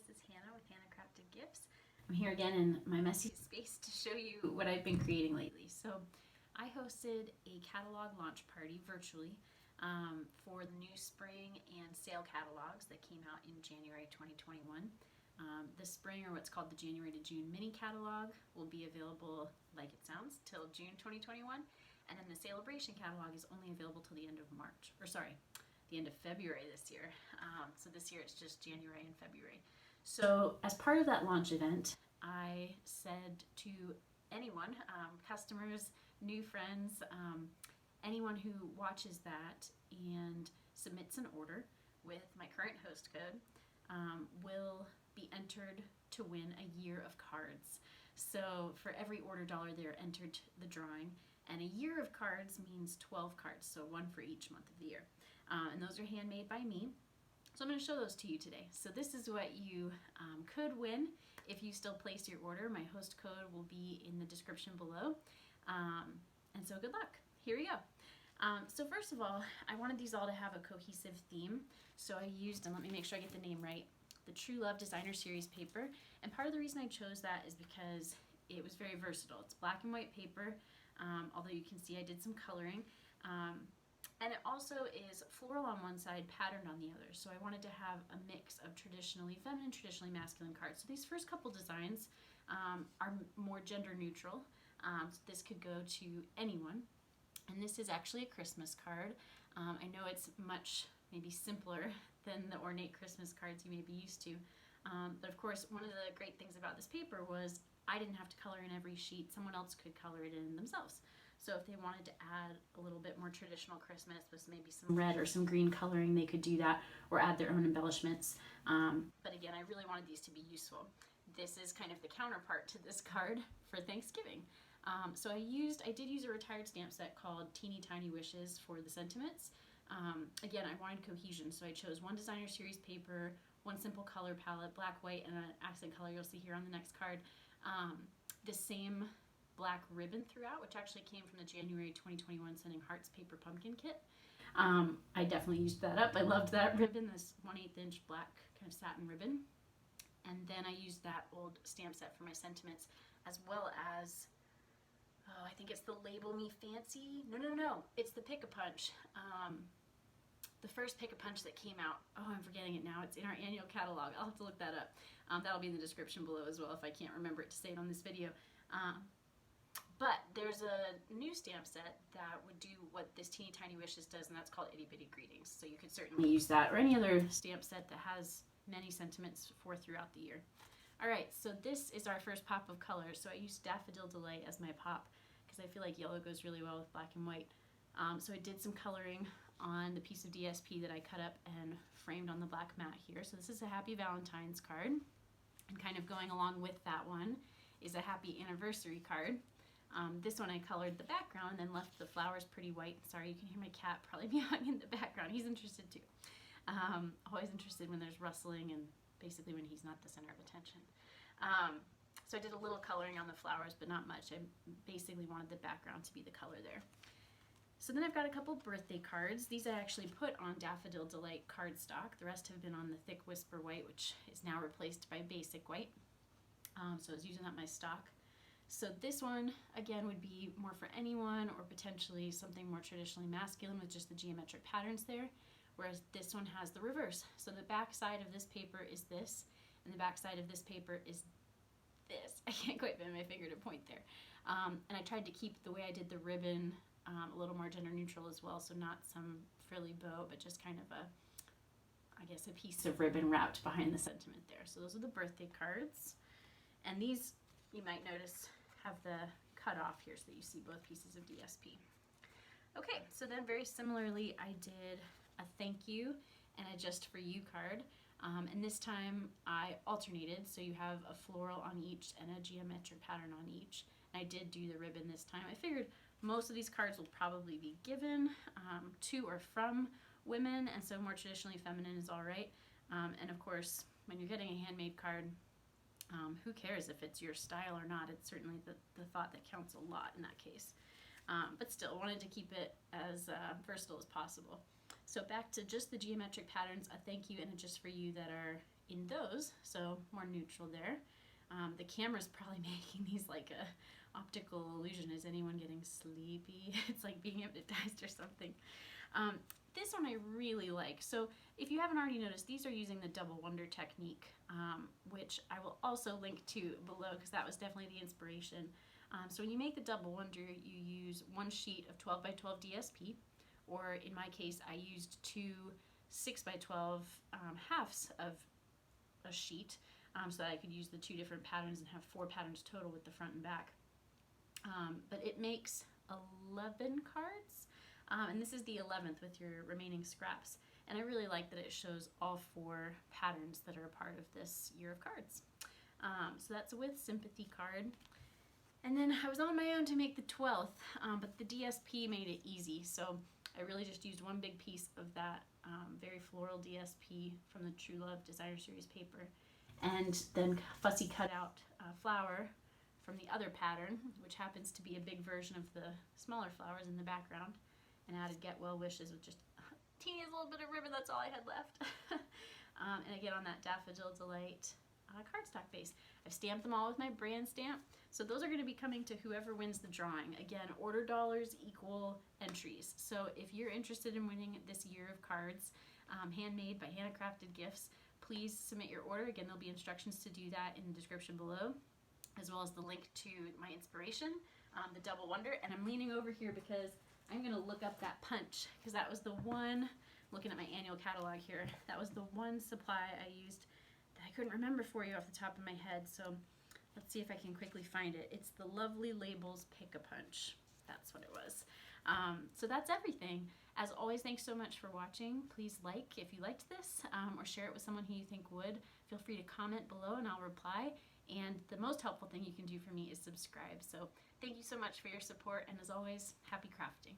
this is Hannah with Hannah Crafted Gifts. I'm here again in my messy space to show you what I've been creating lately. So I hosted a catalog launch party virtually for the new spring and sale catalogs that came out in January 2021. The spring, or what's called the January to June mini catalog, will be available, like it sounds, till June 2021. And then the celebration catalog is only available till the end of March, or sorry, the end of February this year. So this year it's just January and February. So as part of that launch event, I said to anyone, customers, new friends, anyone who watches that and submits an order with my current host code will be entered to win a year of cards. So for every order dollar, they're entered the drawing, and a year of cards means 12 cards, so one for each month of the year. And those are handmade by me. So I'm going to show those to you today. So this is what you could win if you still place your order. My host code will be in the description below. And so good luck. Here we go. So first of all, I wanted these all to have a cohesive theme. So I used, and let me make sure I get the name right, the True Love Designer Series paper. And part of the reason I chose that is because it was very versatile. It's black and white paper, although you can see I did some coloring. And it also is floral on one side, patterned on the other. So I wanted to have a mix of traditionally feminine, traditionally masculine cards. So these first couple designs are more gender neutral. So this could go to anyone. And this is actually a Christmas card. I know it's much maybe simpler than the ornate Christmas cards you may be used to. But of course, one of the great things about this paper was I didn't have to color in every sheet. Someone else could color it in themselves. So if they wanted to add a little bit more traditional Christmas with maybe some red or some green coloring, they could do that, or add their own embellishments. But again, I really wanted these to be useful. This is kind of the counterpart to this card for Thanksgiving. So I did use a retired stamp set called Teeny Tiny Wishes for the sentiments. Again, I wanted cohesion, so I chose one designer series paper, one simple color palette, black, white, and an accent color you'll see here on the next card. The same black ribbon throughout, which actually came from the January 2021 Sending Hearts paper pumpkin kit. I definitely used that up. I loved that ribbon, this 1/8 inch black kind of satin ribbon. And then I used that old stamp set for my sentiments, as well as, I think it's the Label Me Fancy. No, it's the Pick-a-Punch. The first Pick-a-Punch that came out. Oh, I'm forgetting it now. It's in our annual catalog. I'll have to look that up. That'll be in the description below as well if I can't remember it to say it on this video. But there's a new stamp set that would do what this Teeny Tiny Wishes does, and that's called Itty Bitty Greetings. So you could certainly use that, or any other stamp set that has many sentiments for throughout the year. All right, so this is our first pop of color. So I used Daffodil Delight as my pop because I feel like yellow goes really well with black and white. So I did some coloring on the piece of DSP that I cut up and framed on the black mat here. So this is a Happy Valentine's card. And kind of going along with that one is a Happy Anniversary card. This one I colored the background and left the flowers pretty white. Sorry, you can hear my cat probably meowing in the background. He's interested too. Always interested when there's rustling and basically when he's not the center of attention. So I did a little coloring on the flowers, but not much. I basically wanted the background to be the color there. So then I've got a couple birthday cards. These I actually put on Daffodil Delight cardstock. The rest have been on the Thick Whisper White, which is now replaced by Basic White. So I was using up my stock. So this one, again, would be more for anyone, or potentially something more traditionally masculine with just the geometric patterns there, whereas this one has the reverse. So the back side of this paper is this, and the back side of this paper is this. I can't quite bend my finger to point there. And I tried to keep the way I did the ribbon a little more gender neutral as well, so not some frilly bow, but just kind of I guess a piece of ribbon wrapped behind the sentiment there. So those are the birthday cards. And these, you might notice, have the cutoff here so that you see both pieces of DSP. Okay, so then very similarly, I did a thank you and a just for you card. And this time I alternated, so you have a floral on each and a geometric pattern on each. And I did do the ribbon this time. I figured most of these cards will probably be given to or from women, and so more traditionally feminine is all right. And of course, when you're getting a handmade card, who cares if it's your style or not? It's certainly the thought that counts a lot in that case. But still, wanted to keep it as versatile as possible. So back to just the geometric patterns, a thank you and a just for you that are in those, so more neutral there. The camera's probably making these like a optical illusion. Is anyone getting sleepy? It's like being hypnotized or something. This one I really like. So if you haven't already noticed, these are using the double wonder technique, which I will also link to below because that was definitely the inspiration. So when you make the double wonder, you use one sheet of 12 by 12 DSP, or in my case, I used two 6 by 12 halves of a sheet, so that I could use the two different patterns and have 4 patterns total with the front and back. But it makes 11 cards, and this is the 11th with your remaining scraps. And I really like that it shows all 4 patterns that are a part of this year of cards. So that's with sympathy card. And then I was on my own to make the 12th, but the DSP made it easy. So I really just used one big piece of that very floral DSP from the True Love Designer Series paper, and then fussy cut out flower from the other pattern, which happens to be a big version of the smaller flowers in the background, and added Get Well Wishes with just a teeny little bit of ribbon. That's all I had left. And again on that Daffodil Delight cardstock base. I've stamped them all with my brand stamp. So those are going to be coming to whoever wins the drawing. Again, order dollars equal entries. So if you're interested in winning this year of cards, handmade by Hannah Crafted Gifts, please submit your order. Again, there'll be instructions to do that in the description below, as well as the link to my inspiration, the Double Wonder. And I'm leaning over here because I'm going to look up that punch, because that was the one, looking at my annual catalog here, that was the one supply I used that I couldn't remember for you off the top of my head. So let's see if I can quickly find it. It's the Lovely Labels Pick-a-Punch. That's what it was. So that's everything. As always, thanks so much for watching. Please like if you liked this, or share it with someone who you think would. Feel free to comment below and I'll reply. And the most helpful thing you can do for me is subscribe. So thank you so much for your support, and as always, happy crafting.